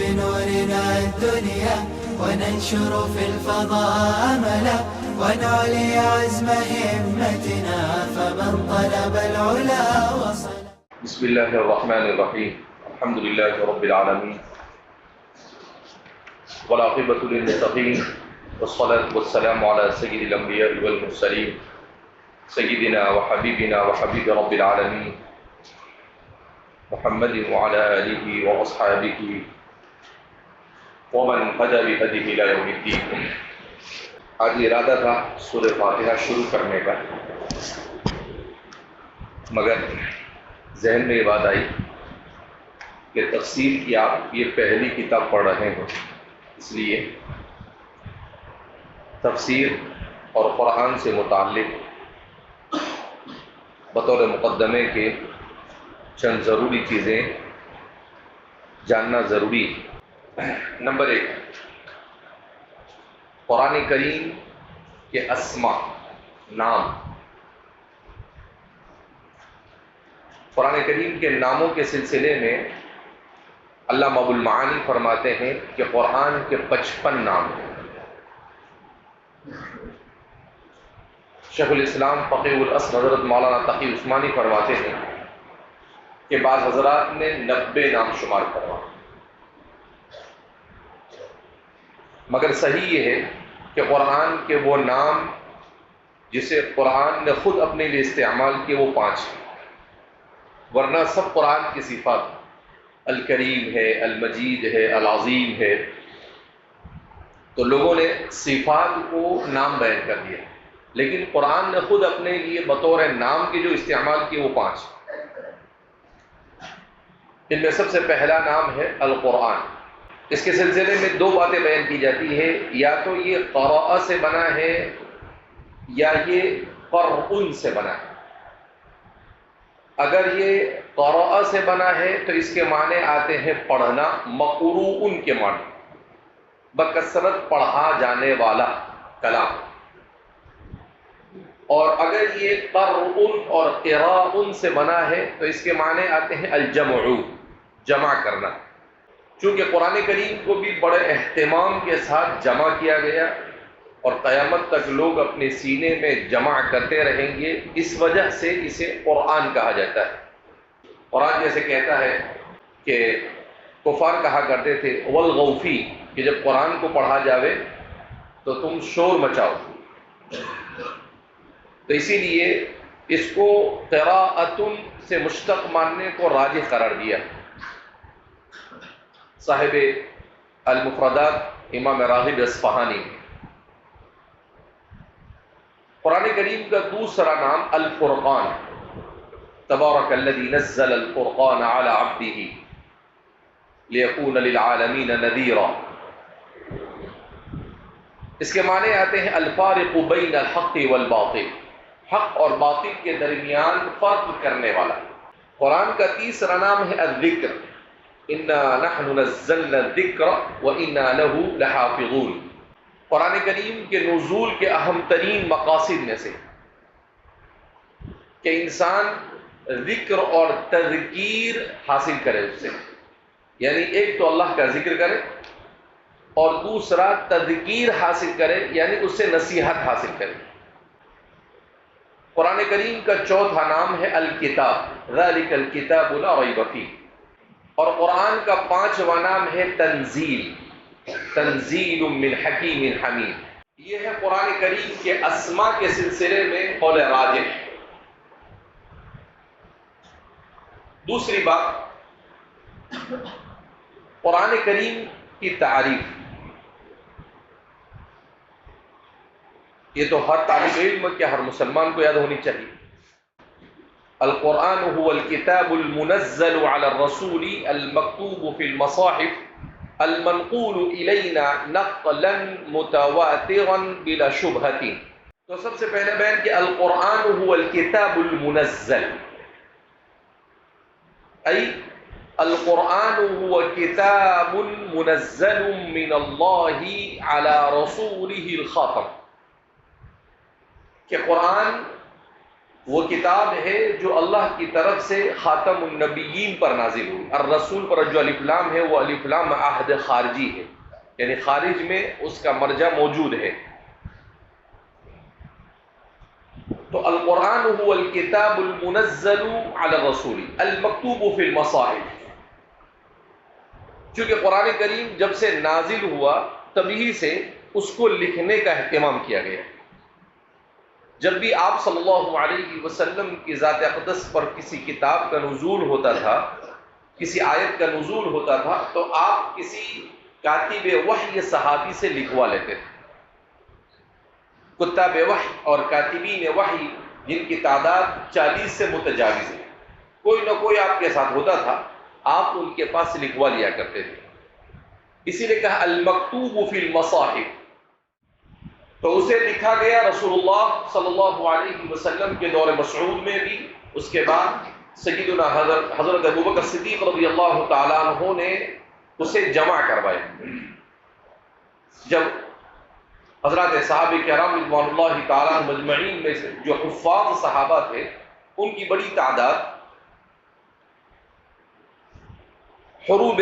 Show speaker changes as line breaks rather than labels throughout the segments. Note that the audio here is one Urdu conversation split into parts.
بنورنا الدنيا وننشر في الفضاء أملا ونعلي عزم همتنا فمن طلب العلا وصل.
بسم الله الرحمن الرحيم. الحمد لله رب العالمين والعاقبة للمتقين والصلاة والسلام على سيد الأنبياء والمرسلين سيدنا وحبيبنا وحبيب رب العالمين محمد وعلى آله وأصحابه ومن هدى بهديه إلى يوم الدين. آج ارادہ تھا سورہ فاتحہ شروع کرنے کا، مگر ذہن میں یہ بات آئی کہ تفسیر کی آپ یہ پہلی کتاب پڑھ رہے ہو، اس لیے تفسیر اور قرآن سے متعلق بطور مقدمے کے چند ضروری چیزیں جاننا ضروری ہے. نمبر 1، قرآن کریم کے اسماء، نام. قرآن کریم کے ناموں کے سلسلے میں علامہ ابو المعانی فرماتے ہیں کہ قرآن کے 55 نام ہیں. شیخ الاسلام فقیہ الاصل حضرت مولانا تقی عثمانی فرماتے ہیں کہ بعض حضرات نے 90 نام شمار کروا، مگر صحیح یہ ہے کہ قرآن کے وہ نام جسے قرآن نے خود اپنے لیے استعمال کیے وہ 5 ہیں، ورنہ سب قرآن کی صفات الکریم ہے، المجید ہے، العظیم ہے، تو لوگوں نے صفات کو نام بیان کر دیا، لیکن قرآن نے خود اپنے لیے بطور نام کے جو استعمال کیے وہ 5. ان میں سب سے پہلا نام ہے القرآن. اس کے سلسلے میں 2 باتیں بیان کی جاتی ہے، یا تو یہ قراء سے بنا ہے یا یہ قرء سے بنا ہے. اگر یہ قراء سے بنا ہے تو اس کے معنی آتے ہیں پڑھنا، مقروء کے معنی بکثرت پڑھا جانے والا کلام. اور اگر یہ قرء اور قراء سے بنا ہے تو اس کے معنی آتے ہیں الجمع، جمع کرنا. چونکہ قرآن کریم کو بھی بڑے اہتمام کے ساتھ جمع کیا گیا اور قیامت تک لوگ اپنے سینے میں جمع کرتے رہیں گے، اس وجہ سے اسے قرآن کہا جاتا ہے. قرآن جیسے کہتا ہے کہ کفار کہا کرتے تھے والغوفی، کہ جب قرآن کو پڑھا جاوے تو تم شور مچاؤ، تو اسی لیے اس کو قراءۃ سے مشتق ماننے کو راجح قرار دیا. صاحب المفردات امام راغب اصفہانی. قرآن کریم کا دوسرا نام الفرقان، تبارک الذی نزل الفرقان علی عبدہ لیکون للعالمین نذیرا. اس کے معنی آتے ہیں الفارق بین الحق والباطل، حق اور باطل کے درمیان فرق کرنے والا. قرآن کا تیسرا نام ہے الذکر، انا نحن نزلنا الذکر وانا له لحافظون. قرآن کریم کے نزول کے اہم ترین مقاصد میں سے کہ انسان ذکر اور تذکیر حاصل کرے اس سے، یعنی ایک تو اللہ کا ذکر کرے اور دوسرا تذکیر حاصل کرے، یعنی اس سے نصیحت حاصل کرے. قرآن کریم کا چوتھا نام ہے الکتاب، ذالک الکتاب لا ریب فیہ. اور قرآن کا 5واں نام ہے تنزیل، تنزیل من حکیم حمید. یہ ہے قرآن کریم کے اسماء کے سلسلے میں قول راجح. دوسری بات، قرآن کریم کی تعریف. یہ تو ہر طالب علم کے، ہر مسلمان کو یاد ہونی چاہیے. القرآن هو الكتاب المنزل على الرسول المكتوب في المصاحف المنقول إلينا نقلا متواترا بلا شبهة. تو سب سے پہلے بیان کہ القرآن هو الكتاب المنزل، أي القرآن هو كتاب منزل من الله على رسوله الخاتم. کہ قرآن وہ کتاب ہے جو اللہ کی طرف سے خاتم النبیین پر نازل ہوئی. الرسول پر جو الف لام ہے وہ الف لام عہد خارجی ہے، یعنی خارج میں اس کا مرجع موجود ہے. تو القرآن هو الکتاب المنزل علی الرسول المکتوب فی المصاحف. چونکہ قرآن کریم جب سے نازل ہوا تبھی سے اس کو لکھنے کا اہتمام کیا گیا. جب بھی آپ صلی اللہ علیہ وسلم کی ذات اقدس پر کسی کتاب کا نزول ہوتا تھا، کسی آیت کا نزول ہوتا تھا، تو آپ کسی کاتب وحی صحابی سے لکھوا لیتے تھے. کتاب وحی اور کاتبین وحی جن کی تعداد 40 سے متجاوز ہے، کوئی نہ کوئی آپ کے ساتھ ہوتا تھا، آپ ان کے پاس لکھوا لیا کرتے تھے. اسی لیے کہا المکتوب فی المصاحف. تو اسے لکھا گیا رسول اللہ صلی اللہ علیہ وسلم کے دور مسعود میں بھی. اس کے بعد سیدنا حضرت ابوبکر صدیق رضی اللہ تعالیٰ عنہ نے اسے جمع کروایا. جب حضرات صحابہ کرام رضوان اللہ تعالیٰ مجمعین میں سے جو حفاظ صحابہ تھے، ان کی بڑی تعداد حروب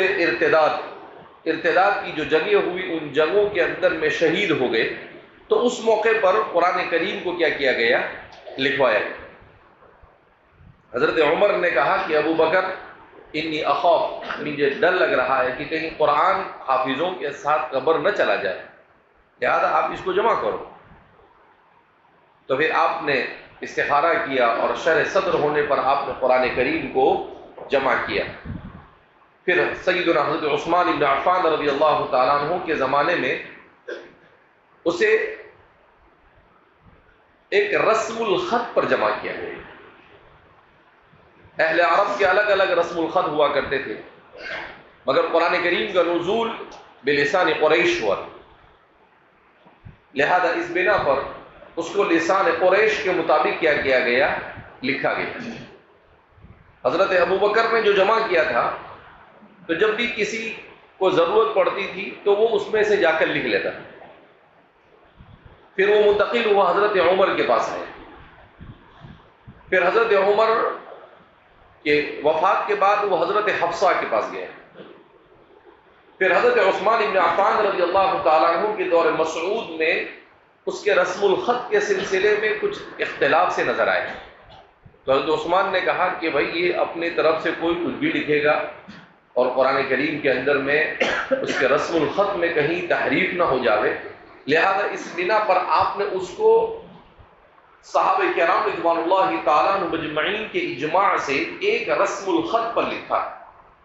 ارتداد کی جو جنگیں ہوئی ان جنگوں کے اندر میں شہید ہو گئے، تو اس موقع پر قرآن کریم کو کیا کیا گیا؟ لکھوایا گیا. حضرت عمر نے کہا کہ ابو بکر انی اخاف، مجھے ڈر لگ رہا ہے کہ کہیں قرآن حافظوں کے ساتھ قبر نہ چلا جائے، لہذا آپ اس کو جمع کرو. تو پھر آپ نے استخارہ کیا اور شرح صدر ہونے پر آپ نے قرآن کریم کو جمع کیا. پھر سیدنا حضرت عثمان بن عفان رضی اللہ تعالیٰ عنہ کے زمانے میں اسے ایک رسم الخط پر جمع کیا گیا. اہل عرب کے الگ الگ رسم الخط ہوا کرتے تھے، مگر قرآن کریم کا نزول بلسان قریش ہوا، لہذا اس بنا پر اس کو لسان قریش کے مطابق کیا کیا گیا؟ لکھا گیا. حضرت ابوبکر نے جو جمع کیا تھا، تو جب بھی کسی کو ضرورت پڑتی تھی تو وہ اس میں سے جا کر لکھ لیتا. پھر وہ منتقل ہوا حضرت عمر کے پاس آئے. پھر حضرت عمر کے وفات کے بعد وہ حضرت حفصہ کے پاس گئے. پھر حضرت عثمان بن عفان رضی اللہ تعالیٰ عنہ کے دور مسعود میں اس کے رسم الخط کے سلسلے میں کچھ اختلاف سے نظر آئے. تو حضرت عثمان نے کہا کہ بھائی یہ اپنی طرف سے کوئی کچھ بھی لکھے گا اور قرآن کریم کے اندر میں اس کے رسم الخط میں کہیں تحریف نہ ہو جاوے، لہذا اس بنا پر آپ نے اس کو صحابہ کرام رضوان اللہ تعالیٰ عنہ مجمعین کے اجماع سے ایک رسم الخط پر لکھا،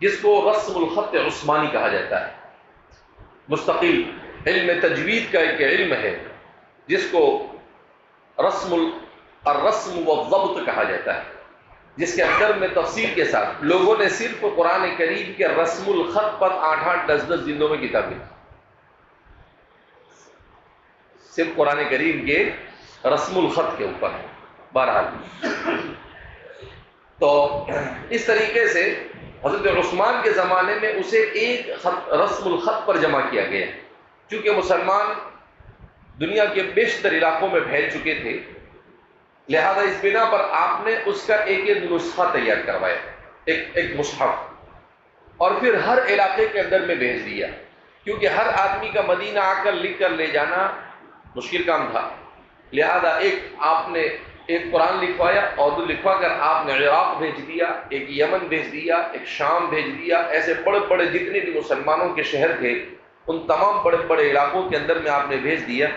جس کو رسم الخط عثمانی کہا جاتا ہے. مستقل علم تجوید کا ایک علم ہے جس کو الرسم والضبط کہا جاتا ہے، جس کے اندر میں تفصیل کے ساتھ لوگوں نے صرف قرآن کریم کے رسم الخط پر 8-8 10-10 جلدوں میں کتاب لکھی. صرف قرآن کریم کے رسم الخط کے اوپر. بہرحال تو اس طریقے سے حضرت عثمان کے زمانے میں اسے ایک رسم الخط پر جمع کیا گیا. چونکہ مسلمان دنیا کے بیشتر علاقوں میں پھیل چکے تھے، لہذا اس بنا پر آپ نے اس کا ایک ایک نسخہ تیار کروایا، ایک مصحف، اور پھر ہر علاقے کے اندر میں بھیج دیا. کیونکہ ہر آدمی کا مدینہ آ کر لکھ کر لے جانا مشکل کام تھا، لہذا آپ نے ایک قرآن لکھوایا اور لکھوا کر آپ نے عراق بھیج دیا، ایک یمن بھیج دیا، ایک شام بھیج دیا. ایسے بڑے بڑے جتنے بھی مسلمانوں کے شہر تھے ان تمام بڑے بڑے علاقوں کے اندر میں آپ نے بھیج دیا،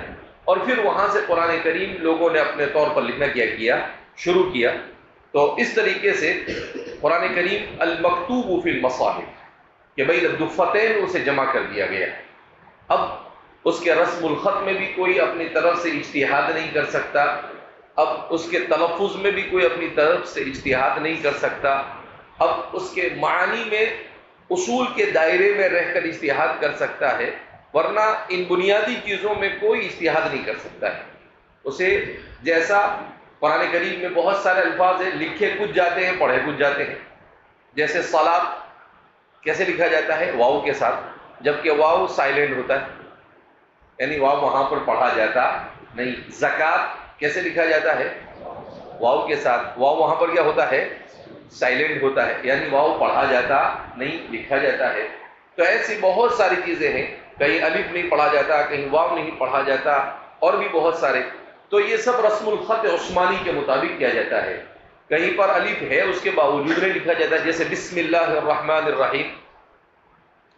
اور پھر وہاں سے قرآن کریم لوگوں نے اپنے طور پر لکھنا کیا شروع کیا. تو اس طریقے سے قرآن کریم المکتوب فی المصاحف کہ بین الدفتین اسے جمع کر دیا گیا. اب اس کے رسم الخط میں بھی کوئی اپنی طرف سے اجتہاد نہیں کر سکتا، اب اس کے تلفظ میں بھی کوئی اپنی طرف سے اجتہاد نہیں کر سکتا، اب اس کے معانی میں اصول کے دائرے میں رہ کر اجتہاد کر سکتا ہے، ورنہ ان بنیادی چیزوں میں کوئی اجتہاد نہیں کر سکتا ہے. اسے جیسا قرآن کریم میں بہت سارے الفاظ ہیں، لکھے کچھ جاتے ہیں پڑھے کچھ جاتے ہیں. جیسے صلاۃ کیسے لکھا جاتا ہے؟ واو کے ساتھ، جبکہ واو سائلنٹ ہوتا ہے، یعنی واو وہاں پر پڑھا جاتا نہیں. زکوٰۃ کیسے لکھا جاتا ہے؟ واو کے ساتھ، واو وہاں پر کیا ہوتا ہے؟ سائلنٹ ہوتا ہے، یعنی واو پڑھا جاتا نہیں، لکھا جاتا ہے۔ تو ایسی بہت ساری چیزیں ہیں، کہیں الف نہیں پڑھا جاتا، کہیں واو نہیں پڑھا جاتا، اور بھی بہت سارے۔ تو یہ سب رسم الخط عثمانی کے مطابق کیا جاتا ہے۔ کہیں پر الف ہے، اس کے باوجود میں لکھا جاتا ہے، جیسے بسم اللہ الرحمن الرحیم،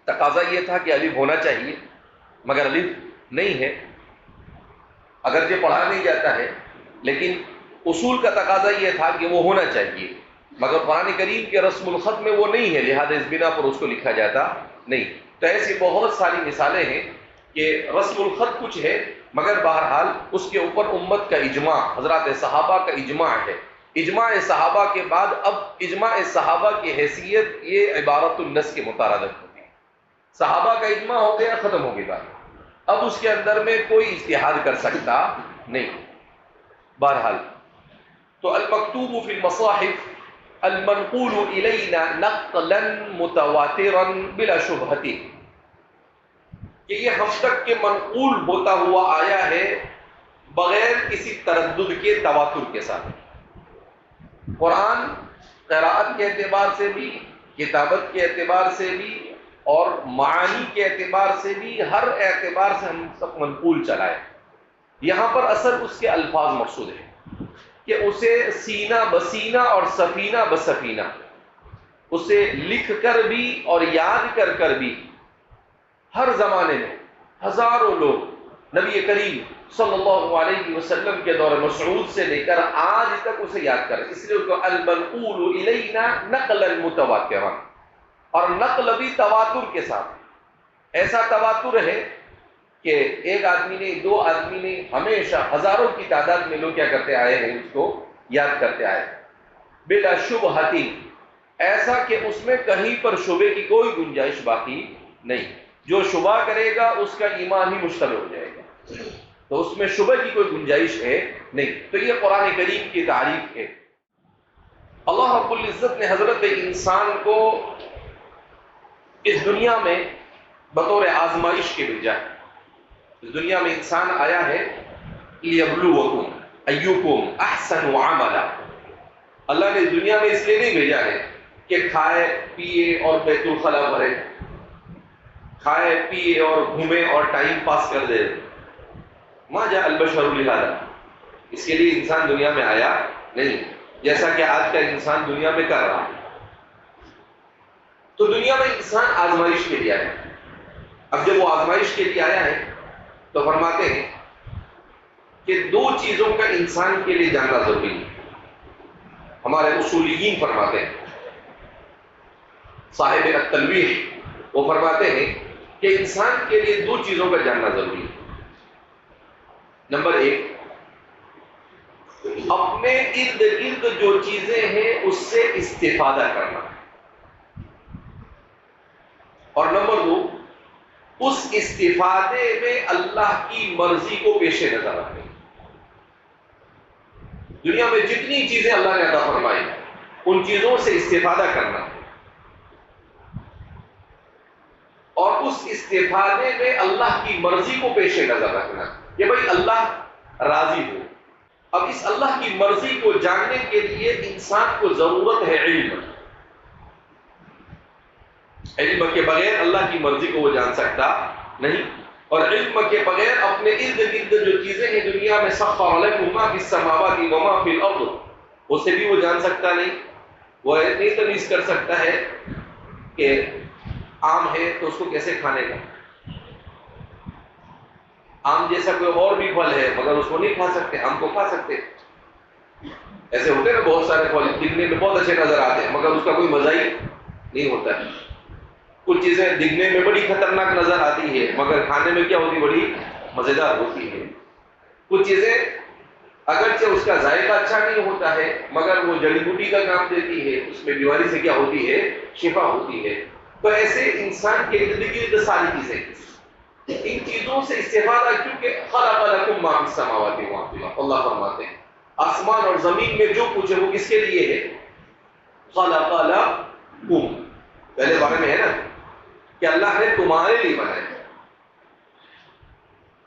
تقاضا یہ تھا کہ الف ہونا چاہیے، مگر الف نہیں ہے، اگرچہ پڑھا نہیں جاتا ہے، لیکن اصول کا تقاضا یہ تھا کہ وہ ہونا چاہیے، مگر قرآن کریم کے رسم الخط میں وہ نہیں ہے، لہذا اس بنا پر اس کو لکھا جاتا نہیں۔ تو ایسی بہت ساری مثالیں ہیں کہ رسم الخط کچھ ہے، مگر بہرحال اس کے اوپر امت کا اجماع، حضرات صحابہ کا اجماع ہے۔ اجماع صحابہ کے بعد اب اجماع صحابہ کی حیثیت یہ عبارت النص کے مترادف ہوتی ہے۔ صحابہ کا اجماع ہو گیا، ختم ہو گیا، اب اس کے اندر میں کوئی اجتہاد کر سکتا نہیں۔ بہرحال تو المکتوب فی المصاحف المنقول الینا نقلا متواترا بلا شبہۃ، کہ یہ ہم تک کے منقول ہوتا ہوا آیا ہے بغیر کسی تردد کے، تواتر کے ساتھ۔ قرآن قراءت کے اعتبار سے بھی، کتابت کے اعتبار سے بھی، اور معانی کے اعتبار سے بھی، ہر اعتبار سے ہم سب منقول چلائے۔ یہاں پر اصل اس کے الفاظ مقصود ہیں کہ اسے سینہ بسینہ اور سفینہ بسفینہ، اسے لکھ کر بھی اور یاد کر کر بھی، ہر زمانے میں ہزاروں لوگ نبی کریم صلی اللہ علیہ وسلم کے دور مسعود سے لے کر آج تک اسے یاد کریں، اس لیے اس کو المنقول الینا نقلا متواترا، اور نقل بھی تواتر کے ساتھ۔ ایسا تواتر ہے کہ ایک آدمی نے، دو آدمی نے، ہمیشہ ہزاروں کی تعداد میں لوگ کیا کرتے آئے ہیں، اس کو یاد کرتے آئے، بلا شبہۃ، ایسا کہ اس میں کہیں پر شبے کی کوئی گنجائش باقی نہیں۔ جو شبہ کرے گا اس کا ایمان ہی مشتبہ ہو جائے گا، تو اس میں شبہ کی کوئی گنجائش ہے نہیں۔ تو یہ قرآن کریم کی تعریف ہے۔ اللہ رب العزت نے حضرت انسان کو اس دنیا میں بطور آزمائش کے بھیجا ہے۔ اس دنیا میں انسان آیا ہے لیبلوکم ایکم احسن عملا۔ اللہ نے اس دنیا میں اس لیے نہیں بھیجا ہے کہ کھائے پیے اور بیت الخلا بھرے، کھائے پیے اور گھومے اور ٹائم پاس کر دے۔ ما جاء البشر لہذا، اس کے لیے انسان دنیا میں آیا نہیں، جیسا کہ آج کا انسان دنیا میں کر رہا ہے۔ تو دنیا میں انسان آزمائش کے لیے آیا ہے۔ اب جب وہ آزمائش کے لیے آیا ہے تو فرماتے ہیں کہ دو چیزوں کا انسان کے لیے جاننا ضروری ہے۔ ہمارے اصولیین فرماتے ہیں، صاحب التلویح وہ فرماتے ہیں کہ انسان کے لیے دو چیزوں کا جاننا ضروری ہے۔ نمبر ایک، اپنے ارد گرد جو چیزیں ہیں اس سے استفادہ کرنا، اور نمبر دو، اس استفادے میں اللہ کی مرضی کو پیش نظر رکھیں۔ دنیا میں جتنی چیزیں اللہ نے عطا فرمائی ان چیزوں سے استفادہ کرنا، اور اس استفادے میں اللہ کی مرضی کو پیش نظر رکھنا کہ بھائی اللہ راضی ہو۔ اب اس اللہ کی مرضی کو جاننے کے لیے انسان کو ضرورت ہے علم۔ علم کے بغیر اللہ کی مرضی کو وہ جان سکتا نہیں، اور علم کے بغیر اپنے ارد گرد جو چیزیں ہیں دنیا میں سخر لکم ما فی السماوات وما فی الارض، اسے بھی وہ جان سکتا نہیں۔ وہ نہیں تمیز کر سکتا ہے کہ آم ہے تو اس کو کیسے کھانے کا، آم جیسا کوئی اور بھی پھل ہے مگر اس کو نہیں کھا سکتے، آم کو کھا سکتے۔ ایسے ہوتے ہیں نا بہت سارے پھل، دکھنے میں بہت اچھے نظر آتے ہیں مگر اس کا کوئی مزہ ہی نہیں ہوتا ہے۔ کچھ چیزیں دکھنے میں بڑی خطرناک نظر آتی ہے مگر کھانے میں کیا ہوتی، بڑی مزیدار ہوتی ہے۔ کچھ چیزیں اگرچہ اس کا ذائقہ اچھا نہیں ہوتا ہے مگر وہ جڑی بوٹی کا کام دیتی ہے، اس میں بیماری سے کیا ہوتی ہے، شفا ہوتی ہے۔ تو ایسے انسان کے ارد گرد ساری چیزیں، ان چیزوں سے استفادہ، کیونکہ خلق لکم ما فی السماوات وما فی الارض، اللہ فرماتے ہیں آسمان اور زمین میں جو کچھ ہے وہ کس کے لیے ہے، خلق لکم، پہلے بارے میں ہے نا کہ اللہ نے تمہارے لیے بنایا۔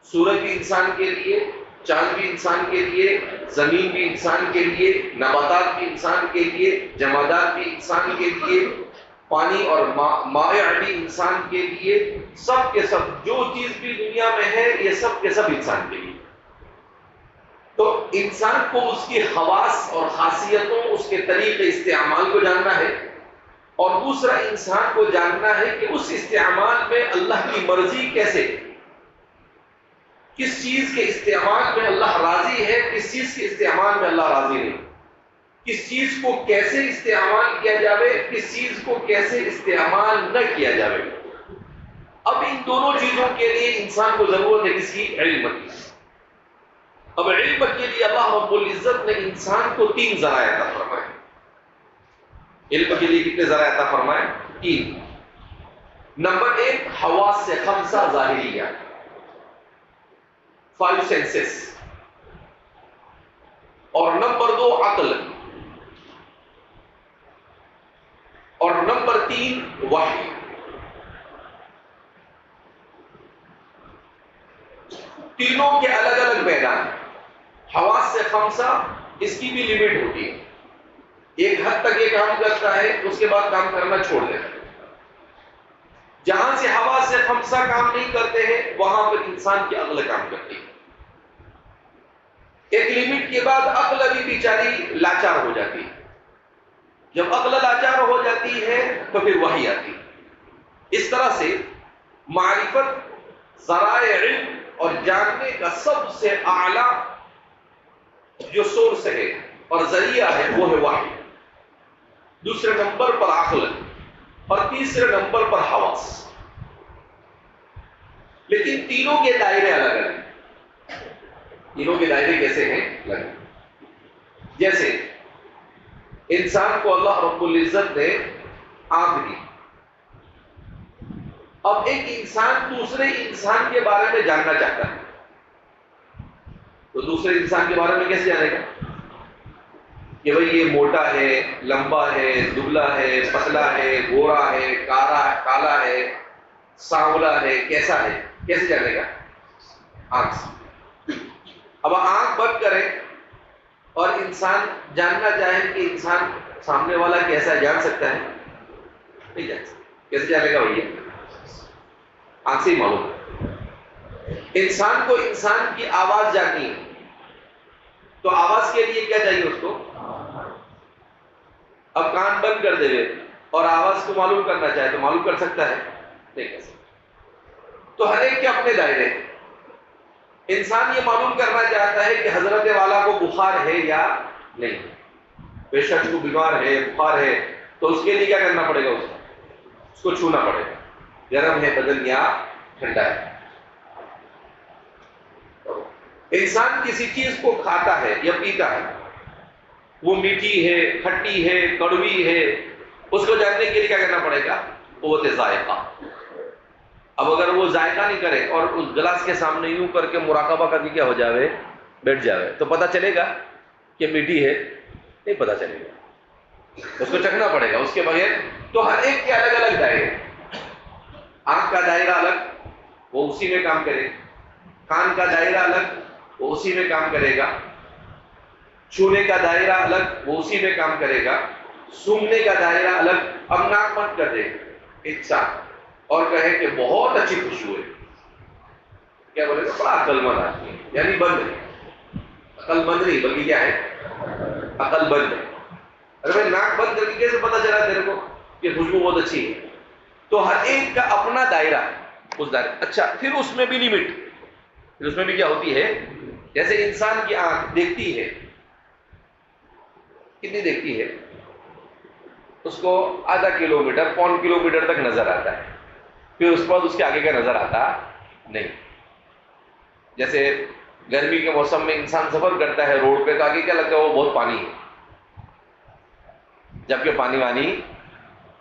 سورج بھی انسان کے لیے، چاند بھی انسان کے لیے، زمین بھی انسان کے لیے، نباتات بھی انسان کے لیے، جمادات بھی انسان کے لیے، پانی اور مائع بھی انسان کے لیے، سب کے سب جو چیز بھی دنیا میں ہے یہ سب کے سب انسان کے لیے۔ تو انسان کو اس کی خواص اور خاصیتوں، اس کے طریقے استعمال کو جاننا ہے، اور دوسرا انسان کو جاننا ہے کہ اس استعمال میں اللہ کی مرضی کیسے، کس چیز کے استعمال میں اللہ راضی ہے، کس چیز کے استعمال میں اللہ راضی نہیں، کس چیز کو کیسے استعمال کیا جاوے، کس چیز کو کیسے استعمال نہ کیا جاوے۔ اب ان دونوں چیزوں کے لیے انسان کو ضرورت ہے کس کی؟ علم کی۔ اب علم کے لیے اللہ رب العزت نے انسان کو 3 ذرائع عطا فرمائے۔ علم کے لیے کتنے ذرائع عطا فرمائے؟ 3۔ نمبر 1 حواس سے 5 ظاہریہ، 5 سینسز، اور نمبر 2 عقل، اور نمبر 3 وحی۔ تینوں کے الگ الگ میدان۔ حواس سے 5 اس کی بھی لمٹ ہوتی ہے، ایک حد تک یہ کام کرتا ہے اس کے بعد کام کرنا چھوڑ دیتا ہے۔ جہاں سے حواس سے 5 کام نہیں کرتے ہیں وہاں پر انسان کی عقل کام کرتی ہے۔ ایک لمٹ کے بعد عقل بھی بیچاری لاچار ہو جاتی ہے۔ جب عقل لاچار ہو جاتی ہے تو پھر وحی آتی ہے۔ اس طرح سے معرفت، ذرائع علم اور جاننے کا سب سے اعلیٰ جو سورس ہے اور ذریعہ ہے وہ ہے وحی، دوسرے نمبر پر عقل اور تیسرے نمبر پر حواس۔ لیکن تینوں کے دائرے الگ الگ ہیں۔ تینوں کے دائرے کیسے ہیں؟ الگ۔ جیسے انسان کو اللہ رب العزت نے آنکھ دی، اب ایک انسان دوسرے انسان کے بارے میں جاننا چاہتا ہے تو دوسرے انسان کے بارے میں کیسے جانے گا کہ بھئی یہ موٹا ہے، لمبا ہے، دبلا ہے، پتلا ہے، گورا ہے، کالا ہے، سانولا ہے، کیسا ہے؟ کیسے جانے گا؟ آنکھ سے۔ اب آنکھ بند کریں اور انسان جاننا چاہے کہ انسان سامنے والا کیسا جان سکتا ہے؟ نہیں جان سکتا۔ کیسے جانے گا بھیا؟ آنکھ سے ہی معلوم ہے۔ انسان کو انسان کی آواز جاننی ہے تو آواز کے لیے کیا چاہیے اس کو؟ اب کان بند کر دے اور آواز کو معلوم کرنا چاہے تو معلوم کر سکتا ہے؟ نہیں کر سکتا۔ تو ہر ایک کے اپنے دائرے۔ انسان یہ معلوم کرنا چاہتا ہے کہ حضرت والا کو بخار ہے یا نہیں، بے شک وہ بیمار ہے، بخار ہے، تو اس کے لیے کیا کرنا پڑے گا؟ اس کو چھونا پڑے گا، گرم ہے بدن یا ٹھنڈا ہے۔ انسان کسی چیز کو کھاتا ہے یا پیتا ہے، وہ میٹھی ہے، کھٹی ہے، کڑوی ہے، اس کو جاننے کے لیے کیا کرنا پڑے گا؟ قوت ذائقہ۔ اب اگر وہ ذائقہ نہیں کرے اور اس گلاس کے سامنے یوں کر کے مراقبہ کر کے کیا ہو جاوے، بیٹھ جاوے، تو پتہ چلے گا کہ میٹھی ہے؟ نہیں پتہ چلے گا، اس کو چکھنا پڑے گا، اس کے بغیر۔ تو ہر ایک کے الگ الگ دائرے۔ آنکھ کا دائرہ الگ، وہ اسی میں کام کرے گا۔ کان کا دائرہ الگ، وہ اسی میں کام کرے گا۔ چھونے کا دائرہ الگ، وہ اسی میں کام کرے گا۔ سونگھنے کا دائرہ الگ۔ اب ناک بند کر دے انسان اور کہے کہ بہت اچھی خوشبو ہے، کیا بولے گا؟ بڑا عقل مند آدمی ہے، یعنی بند ہے، عقل مند نہیں بلکہ کیا ہے؟ عقل بند ہے۔ اگر میں ناک بند کر کے کیسے پتا چلا تیرے کو کہ خوشبو بہت اچھی ہے؟ تو ہر ایک کا اپنا دائرہ، اس دائرہ۔ اچھا، پھر اس میں بھی لمٹ، پھر اس میں بھی کیا ہوتی ہے؟ جیسے انسان کی آنکھ دیکھتی ہے، کتنی دیکھتی ہے؟ اس کو آدھا کلومیٹر، پون کلومیٹر تک نظر آتا ہے، پھر اس کے بعد اس کے آگے کا نظر آتا نہیں۔ جیسے گرمی کے موسم میں انسان سفر کرتا ہے روڈ پہ تو آگے کیا لگتا ہے؟ وہ بہت پانی ہے، جبکہ پانی وانی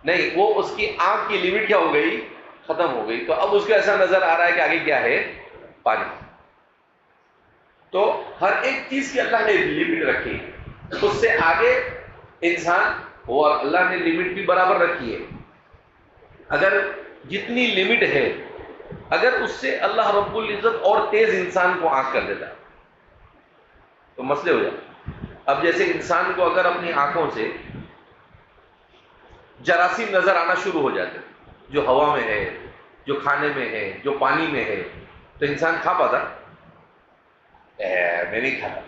نہیں، وہ اس کی آنکھ کی لمٹ کیا ہو گئی؟ ختم ہو گئی۔ تو اب اس کو ایسا نظر آ رہا ہے کہ آگے کیا ہے؟ پانی۔ تو ہر ایک چیز کی اللہ نے لمٹ رکھی، اس سے آگے انسان، وہ اللہ نے لمٹ بھی برابر رکھی ہے۔ اگر جتنی لمٹ ہے، اگر اس سے اللہ رب العزت اور تیز انسان کو آنکھ کر دیتا تو مسئلے ہو جاتے. اب جیسے انسان کو اگر اپنی آنکھوں سے جراثیم نظر آنا شروع ہو جاتے ہیں، جو ہوا میں ہے، جو کھانے میں ہے، جو پانی میں ہے، تو انسان کھا پاتا؟ میں نہیں کھاتا،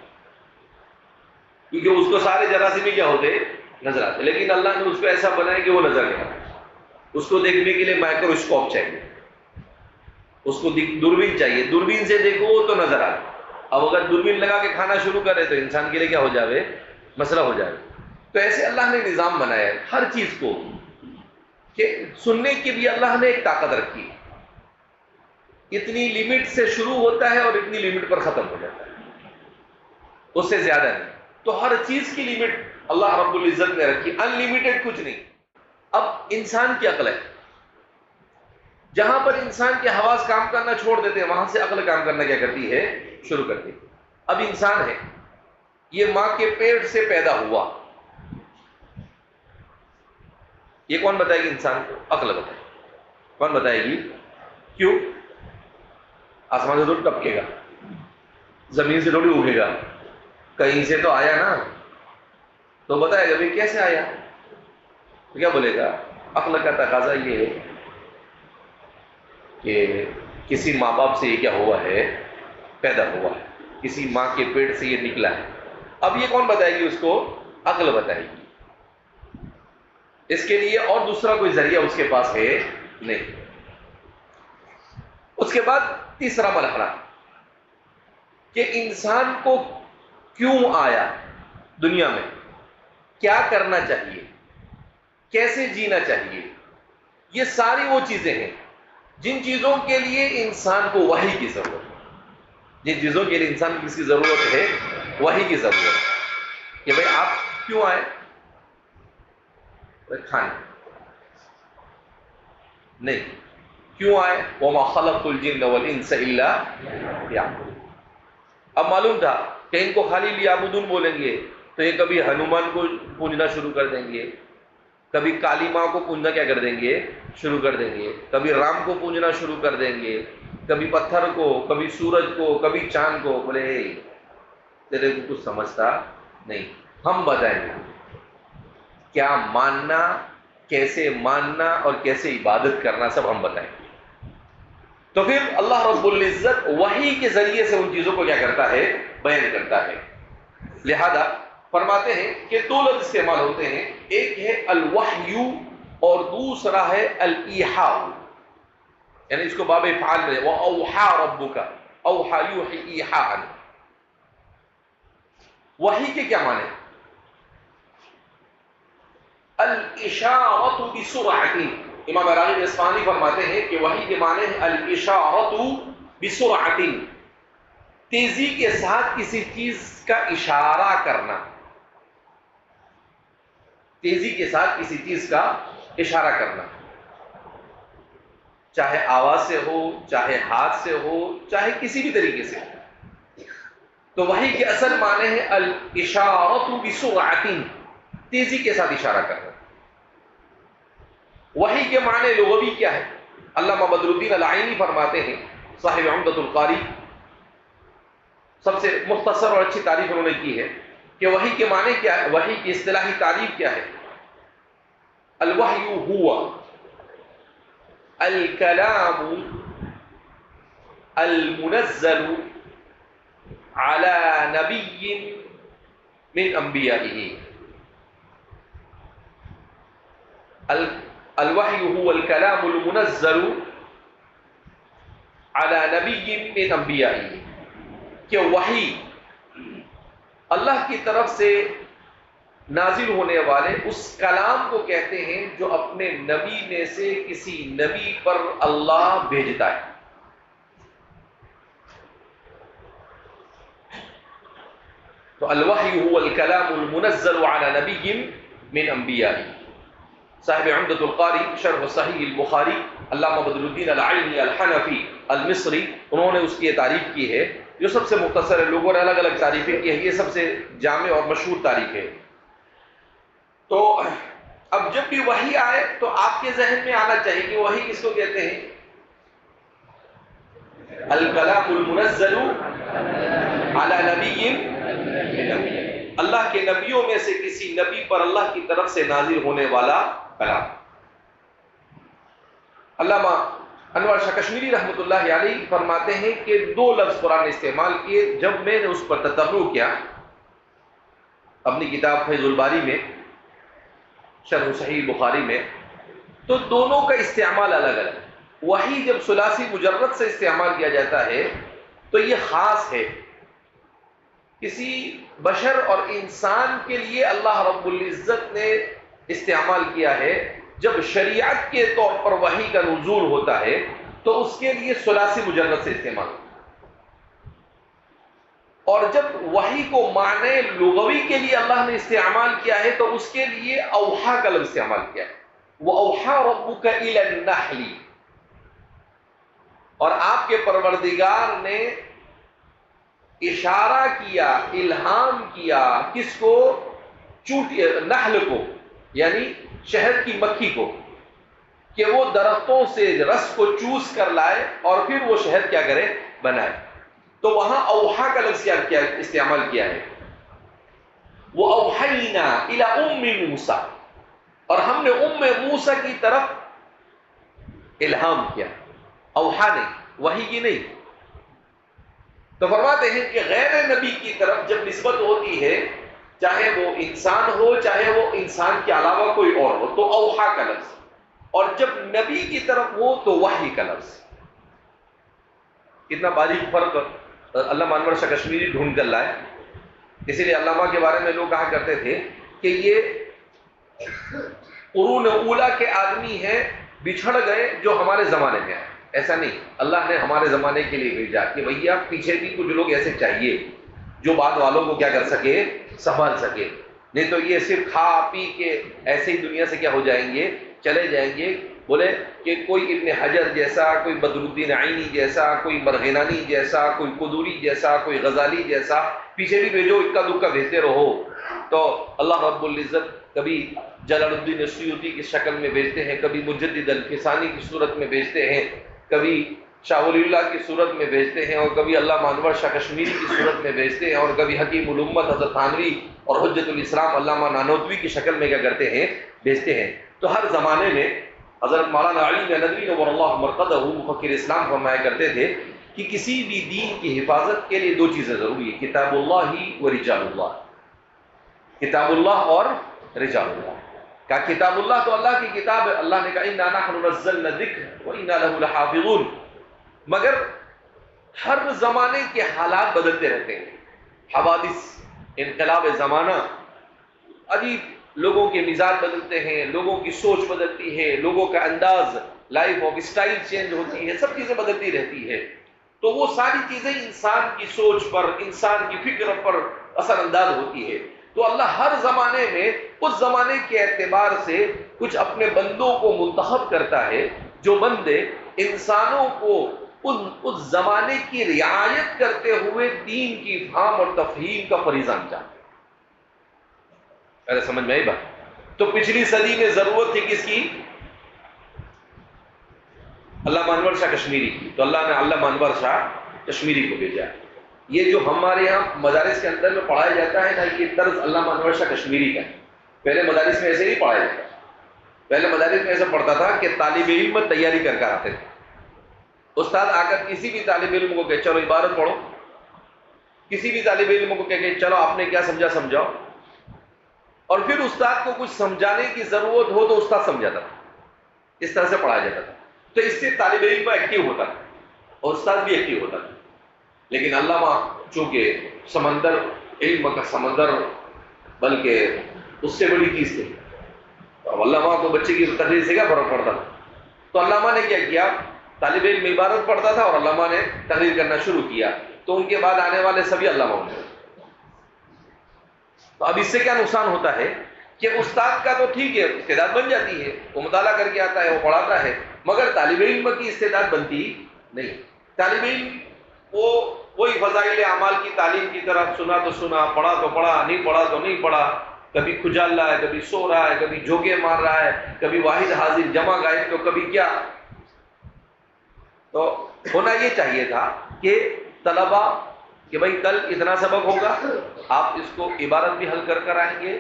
کیونکہ اس کو سارے جراثیم کیا ہوتے نظر آتے. لیکن اللہ نے اس کو ایسا بنایا کہ وہ نظر نہیں آتا. اس کو دیکھنے کے لیے مائکروسکوپ چاہیے، اس کو دوربین چاہیے، دوربین سے دیکھو تو نظر آتا. اب اگر دوربین لگا کے کھانا شروع کرے تو انسان کے لیے کیا ہو جاوے؟ مسئلہ ہو جائے. تو ایسے اللہ نے نظام بنایا ہے ہر چیز کو، کہ سننے کی بھی اللہ نے ایک طاقت رکھی، اتنی لمٹ سے شروع ہوتا ہے اور اتنی لمٹ پر ختم ہو جاتا ہے، اس سے زیادہ نہیں. تو ہر چیز کی لمٹ اللہ رب العزت نے رکھی، ان لمیٹڈ کچھ نہیں. اب انسان کی عقل ہے، جہاں پر انسان کے حواس کام کرنا چھوڑ دیتے ہیں وہاں سے عقل کام کرنا کیا کرتی ہے؟ شروع کرتی ہے. اب انسان ہے، یہ ماں کے پیٹ سے پیدا ہوا، یہ کون بتائے گی انسان کو؟ عقل بتائے. کون بتائے گی؟ کیوں؟ آسمان سے تو ٹپکے گا، زمین سے تھوڑی اگے گا، کہیں سے تو آیا نا، تو بتائے گا بھائی کیسے آیا؟ تو کیا بولے گا؟ عقل کا تقاضا یہ ہے کہ کسی ماں باپ سے یہ کیا ہوا ہے؟ پیدا ہوا ہے، کسی ماں کے پیٹ سے یہ نکلا ہے. اب یہ کون بتائے گی اس کو؟ عقل بتائے گی. اس کے لیے اور دوسرا کوئی ذریعہ اس کے پاس ہے نہیں. اس کے بعد تیسرا مرحلہ کہ انسان کو کیوں آیا دنیا میں، کیا کرنا چاہیے، کیسے جینا چاہیے. یہ ساری وہ چیزیں ہیں جن چیزوں کے لیے انسان کو وحی کی ضرورت ہے. جن چیزوں کے لیے انسان کو کس کی ضرورت ہے؟ وحی کی ضرورت ہے. کہ بھئی آپ کیوں آئے؟ کھانے نہیں. کیوں آئے؟ وَمَا خَلَقْتُ الْجِنَّ وَالْإِنسَ إِلَّا لِيَعْبُدُونِ. اب معلوم تھا کہ ان کو خالی لیعبدون بولیں گے تو یہ کبھی ہنومان کو پوجنا شروع کر دیں گے، کبھی کالی ماں کو پوجنا کیا کر دیں گے؟ شروع کر دیں گے، کبھی رام کو پوجنا شروع کر دیں گے، کبھی پتھر کو، کبھی سورج کو، کبھی چاند کو. بولے تیرے کو کچھ سمجھتا نہیں، ہم بتائیں گے کیا ماننا، کیسے ماننا اور کیسے عبادت کرنا، سب ہم بتائیں گے. تو پھر اللہ رب العزت وحی کے ذریعے سے ان چیزوں کو کیا کرتا ہے؟ بیان کرتا ہے. لہذا فرماتے ہیں کہ دو لفظ استعمال ہوتے ہیں، ایک ہے الوحی اور دوسرا ہے الایحاء. یعنی اس کو باب افعال میں وَأَوْحَى رَبُّكَ أَوْحَى يُوحِي ایحاءً. وحی کے کیا معنی؟ الاشارۃ بسرعۃ. امام راغب اصفہانی فرماتے ہیں کہ وحی کے معنی ہے الاشارۃ بسرعۃ، تیزی کے ساتھ کسی چیز کا اشارہ کرنا. تیزی کے ساتھ کسی چیز کا اشارہ کرنا، چاہے آواز سے ہو، چاہے ہاتھ سے ہو، چاہے کسی بھی طریقے سے. تو وحی کے اصل معنی ہے الاشارۃ بسرعۃ، تیزی کے ساتھ اشارہ کرنا. وحی کے معنی لغوی کیا ہے؟ علامہ بدر الدین العینی فرماتے ہیں، صاحب عمدۃ القاری، سب سے مختصر اور اچھی تعریف انہوں نے کی ہے کہ وحی کے معنی کیا ہے، وحی کی اصطلاحی تعریف کیا ہے. الوحی ہوا الکلام المنزل على نبی من انبیائہ. الوحی هو الکلام المنزل على نبی من انبیائہ، کہ وحی اللہ کی طرف سے نازل ہونے والے اس کلام کو کہتے ہیں جو اپنے نبی میں سے کسی نبی پر اللہ بھیجتا ہے. تو الوحی هو الکلام المنزل على نبی من انبیائہ. صاحب عمدۃ القاری شرح صحیح البخاری علامہ بدر الدین العینی الحنفی المصری، انہوں نے اس کی یہ تعریف کی ہے جو سب سے مختصر ہے. لوگوں نے الگ الگ تعریفیں کی ہیں، یہ سب سے جامع اور مشہور تعریف ہے. تو اب جب بھی وحی آئے تو آپ کے ذہن میں آنا چاہیے کہ وحی کس کو کہتے ہیں؟ الکلام المنزل علی نبی نبی، اللہ کے نبیوں میں سے کسی نبی پر اللہ کی طرف سے نازل ہونے والا کلام۔ علامہ انور شاہ کشمیری رحمۃ اللہ علیہ فرماتے ہیں کہ دو لفظ قرآن نے استعمال کیے جب میں نے اس پر تتبع کیا اپنی کتاب فیض الباری میں، شرح صحیح بخاری میں، تو دونوں کا استعمال الگ الگ۔ وہی جب ثلاثی مجرد سے استعمال کیا جاتا ہے تو یہ خاص ہے، کسی بشر اور انسان کے لیے اللہ رب العزت نے استعمال کیا ہے۔ جب شریعت کے طور پر وحی کا نزول ہوتا ہے تو اس کے لیے ثلاثی مجرد سے استعمال، اور جب وحی کو معنی لغوی کے لیے اللہ نے استعمال کیا ہے تو اس کے لیے اوحا کا لفظ استعمال کیا ہے، وَأَوْحَى رَبُّكَ إِلَى النَّحْلِ، اور آپ کے پروردگار نے اشارہ کیا، الہام کیا، کس کو؟ چوٹی، نحل کو، یعنی شہد کی مکھی کو، کہ وہ درختوں سے رس کو چوس کر لائے اور پھر وہ شہد کیا کرے؟ بنائے۔ تو وہاں اوحا کا لفظ کیا استعمال کیا ہے، وہ اوحینا الی ام موسیٰ، اور ہم نے ام موسیٰ کی طرف الہام کیا، اوحا نہیں، وحی کی نہیں۔ تو فرماتے ہیں کہ غیر نبی کی طرف جب نسبت ہوتی ہے، چاہے وہ انسان ہو چاہے وہ انسان کے علاوہ کوئی اور ہو، تو اوحا کا لفظ، اور جب نبی کی طرف ہو تو وحی کا لفظ۔ کتنا باریک فرق علامہ انور شاہ کشمیری ڈھونڈ کر لائے۔ اسی لیے علامہ کے بارے میں لوگ کہا کرتے تھے کہ یہ قرون اولا کے آدمی ہیں، بچھڑ گئے جو ہمارے زمانے میں آئے۔ ایسا نہیں، اللہ نے ہمارے زمانے کے لیے بھیجا کہ بھیا پیچھے بھی کچھ لوگ ایسے چاہیے جو بعد والوں کو کیا کر سکے؟ سنبھال سکے، نہیں تو یہ صرف کھا پی کے ایسے ہی دنیا سے کیا ہو جائیں گے؟ چلے جائیں گے۔ بولے کہ کوئی ابن حجر جیسا، کوئی بدر الدین عینی جیسا، کوئی مرغنانی جیسا، کوئی قدوری جیسا، کوئی غزالی جیسا، پیچھے بھی بھیجو، اکا دکا بھیجتے رہو۔ تو اللہ رب العزت کبھی جلال الدین سیوطی کی شکل میں بھیجتے ہیں، کبھی مجدد الفسانی کی صورت میں بھیجتے ہیں، کبھی شاہ ولی اللہ کی صورت میں بھیجتے ہیں، اور کبھی علامہ انور شاہ کشمیری کی صورت میں بھیجتے ہیں، اور کبھی حکیم الامت حضرت تھانوی اور حجت الاسلام علامہ نانوتوی کی شکل میں کیا کرتے ہیں؟ بھیجتے ہیں۔ تو ہر زمانے میں حضرت مولانا علی ندوی نور اللہ مرقدہ مفکر اسلام فرمایا کرتے تھے کہ کسی بھی دین کی حفاظت کے لیے دو چیزیں ضروری ہیں، کتاب اللہ و رجال اللہ۔ کتاب اللہ اور رجال اللہ۔ کہا کتاب اللہ تو اللہ کی کتاب ہے، اللہ نے کہا انا نحن نزلنا الذکر وانا له لحافظون، مگر ہر زمانے کے حالات بدلتے رہتے ہیں، حوادث، انقلاب زمانہ، عجیب لوگوں کے مزاج بدلتے ہیں، لوگوں کی سوچ بدلتی ہے، لوگوں کا انداز، لائف آف اسٹائل چینج ہوتی ہے، سب چیزیں بدلتی رہتی ہے۔ تو وہ ساری چیزیں انسان کی سوچ پر، انسان کی فکر پر اثر انداز ہوتی ہے۔ تو اللہ ہر زمانے میں اس زمانے کے اعتبار سے کچھ اپنے بندوں کو منتخب کرتا ہے، جو بندے انسانوں کو اس زمانے کی رعایت کرتے ہوئے دین کی فہم اور تفہیم کا فریضہ انجام۔ ارے سمجھ میں آئی بات؟ تو پچھلی صدی میں ضرورت تھی کس کی؟ علامہ انور شاہ کشمیری کی، تو اللہ نے علامہ انور شاہ کشمیری کو بھیجا۔ یہ جو ہمارے یہاں مدارس کے اندر میں پڑھایا جاتا ہے نا، یہ طرز علامہ انور شاہ کشمیری کا ہے۔ پہلے مدارس میں ایسے نہیں پڑھایا جاتا، پہلے مدارس میں ایسا پڑھتا تھا کہ طالب علم تیاری کر کر آتے تھے، استاد آ کر کسی بھی طالب علم کو کہ چلو عبارت پڑھو، کسی بھی طالب علم کو کہ چلو آپ نے کیا سمجھا سمجھاؤ، اور پھر استاد کو کچھ سمجھانے کی ضرورت ہو تو استاد سمجھاتا تھا۔ اس طرح سے پڑھایا جاتا تھا، تو اس سے طالب علم ایکٹیو ہوتا تھا اور استاد بھی ایکٹیو ہوتا تھا۔ لیکن علامہ چونکہ سمندر، علم کا سمندر، بلکہ اس سے بڑی چیز تھی، تو علامہ کو بچے کی تقریر سے کیا فرق پڑتا تھا؟ تو علامہ نے کیا کیا؟ طالب علم عبارت پڑھتا تھا اور علامہ نے تقریر کرنا شروع کیا، تو ان کے بعد آنے والے سبھی علامہ ہوں گے۔ تو اب اس سے کیا نقصان ہوتا ہے کہ استاد کا تو ٹھیک ہے، استعداد بن جاتی ہے، وہ مطالعہ کر کے آتا ہے، وہ پڑھاتا ہے، مگر طالب علم کی استعداد بنتی نہیں۔ طالب علم وہی فضائل اعمال کی تعلیم کی طرف، سنا تو سنا، پڑھا تو پڑھا، نہیں پڑھا تو نہیں پڑھا، کبھی کھجال رہا ہے، کبھی سو رہا ہے، کبھی جھوکے مار رہا ہے، کبھی واحد حاضر جمع غائب، تو کبھی کیا۔ تو ہونا یہ چاہیے تھا کہ طلبہ کہ بھائی کل اتنا سبق ہوگا، آپ اس کو عبارت بھی حل کر آئیں گے،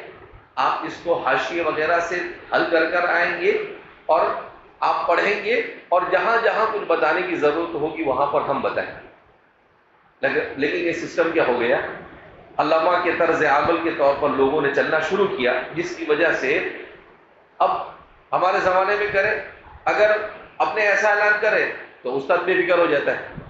آپ اس کو حاشیے وغیرہ سے حل کر آئیں گے، اور آپ پڑھیں گے، اور جہاں جہاں کچھ بتانے کی ضرورت ہوگی وہاں پر ہم بتائیں گے۔ لیکن یہ سسٹم کیا ہو گیا، علامہ کے طرز عمل کے طور پر لوگوں نے چلنا شروع کیا، جس کی وجہ سے اب ہمارے زمانے میں کریں، اگر اپنے ایسا اعلان کرے تو استاد بے فکر ہو جاتا ہے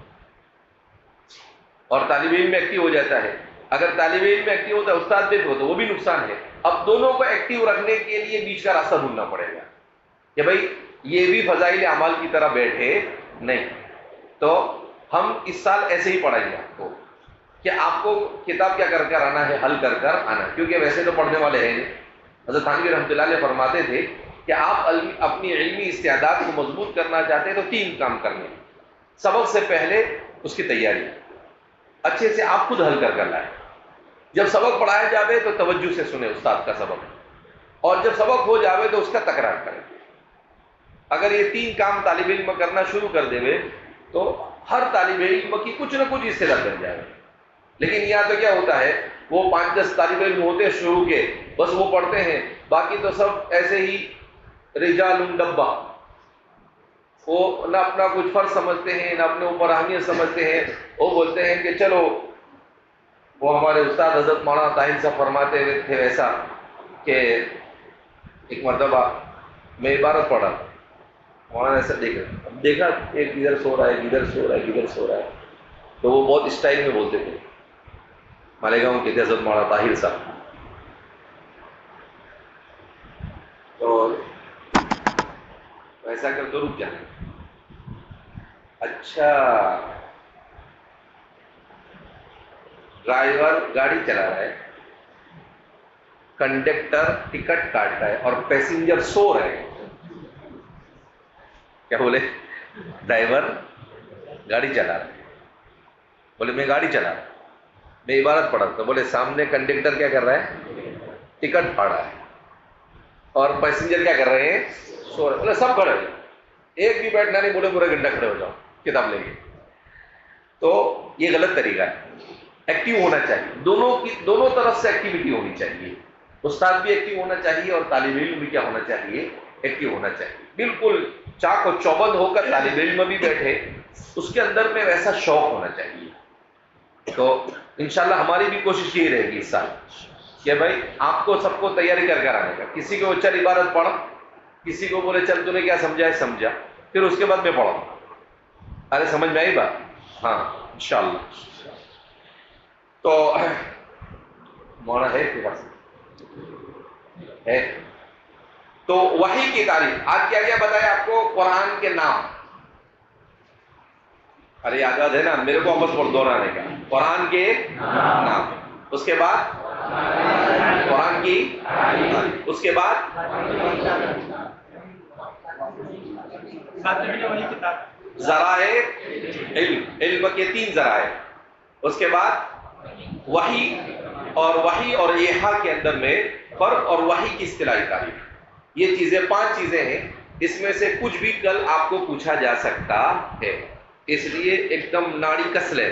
اور طالب علم میں ایکٹیو ہو جاتا ہے، اگر طالب علم میں ایکٹیو ہوتا ہے استاد بے فکر ہوتا ہے، وہ بھی نقصان ہے۔ اب دونوں کو ایکٹیو رکھنے کے لیے بیچ کا راستہ ڈھونڈنا پڑے گا کہ بھائی یہ بھی فضائل اعمال کی طرح بیٹھے نہیں۔ تو ہم اس سال ایسے ہی پڑھائیں گے آپ کو کہ آپ کو کتاب کیا کر آنا ہے، حل کر آنا، کیونکہ ویسے تو پڑھنے والے ہیں نہیں۔ حضرت تھانوی رحمۃ اللہ علیہ فرماتے تھے کہ آپ اپنی علمی استعداد کو مضبوط کرنا چاہتے ہیں تو 3 کام کرنے، سبق سے پہلے اس کی تیاری اچھے سے آپ خود حل کر لائیں، جب سبق پڑھایا جاوے تو توجہ سے سنیں استاد کا سبق، اور جب سبق ہو جاوے تو اس کا تکرار کریں۔ اگر یہ 3 کام طالب علم کرنا شروع کر دے تو ہر طالب علم کی کچھ نہ کچھ استعداد بن جائے۔ لیکن یہاں تو کیا ہوتا ہے، وہ 5-10 طالب علم ہوتے ہیں شروع کے، بس وہ پڑھتے ہیں، باقی تو سب ایسے ہی رجال ڈبہ، وہ نہ اپنا کچھ فرض سمجھتے ہیں، نہ اپنے اوپر اہمیت سمجھتے ہیں۔ وہ بولتے ہیں کہ چلو، وہ ہمارے استاد حضرت مولانا طاہر صاحب فرماتے تھے ایسا کہ ایک مرتبہ میں عبارت پڑھا، مولانا ایسا دیکھا ایک ادھر سو رہا ہے، ادھر سو رہا ہے، ادھر سو رہا ہے، تو وہ بہت اسٹائل میں بولتے تھے، مالیگاؤں کے تھے حضرت مولانا طاہر صاحب، تو ایسا کر تو رک جائیں۔ اچھا، ڈرائیور گاڑی چلا رہا ہے، کنڈکٹر ٹکٹ کاٹ رہا ہے اور پیسنجر سو رہے ہیں، کیا بولے؟ ڈرائیور گاڑی چلا رہا ہے، بولے میں گاڑی چلا رہا ہوں، میں عبارت پڑھا تو بولے سامنے کنڈکٹر کیا کر رہا ہے، ٹکٹ پھاڑ رہا ہے، اور پیسنجر کیا کر رہے ہیں، سو رہے ہیں۔ بولے سب کھڑے ہو جاؤ، ایک بھی بیٹھنا نہیں، بولے پورے گھنٹہ کھڑے ہو جاؤ کتاب لے کے۔ تو یہ غلط طریقہ ہے، ایکٹیو ہونا چاہیے، دونوں طرف سے ایکٹیویٹی ہونی چاہیے، استاد بھی ایکٹیو ہونا چاہیے اور طالب علم بھی کیا ہونا چاہیے، ایکٹیو ہونا چاہیے۔ بالکل چاق و چوبند ہو کر طالب علم بھی بیٹھے، اس کے اندر میں ویسا شوق ہونا چاہیے۔ تو انشاءاللہ ہماری بھی کوشش یہ رہے گی اس سال کہ بھائی آپ کو سب کو تیاری کر آنے کا، کسی کو چل عبارت پڑھ، کسی کو بولے چل تو نے کیا سمجھا ہے سمجھا، پھر اس کے بعد میں پڑھوں۔ ارے سمجھ میں آئی بات؟ ہاں انشاءاللہ۔ تو مولانا ہے کے پاس ہے، تو وحی کی تعریف آج کیا بتایا آپ کو، قرآن کے نام، ارے یاد ہے نا میرے کو واپس پر دہرانے کا، قرآن کے نام، اس کے بعد قرآن کی، اس کے بعد ذرائع علم کے 3 ذرائع، اس کے بعد وحی اور ایحاء کے اندر میں فرق اور وحی کی اصطلاحی تعریف، یہ چیزیں 5 چیزیں ہیں، اس میں سے کچھ بھی کل آپ کو پوچھا جا سکتا ہے، اس لیے ایک دم ناڑی کس لیں۔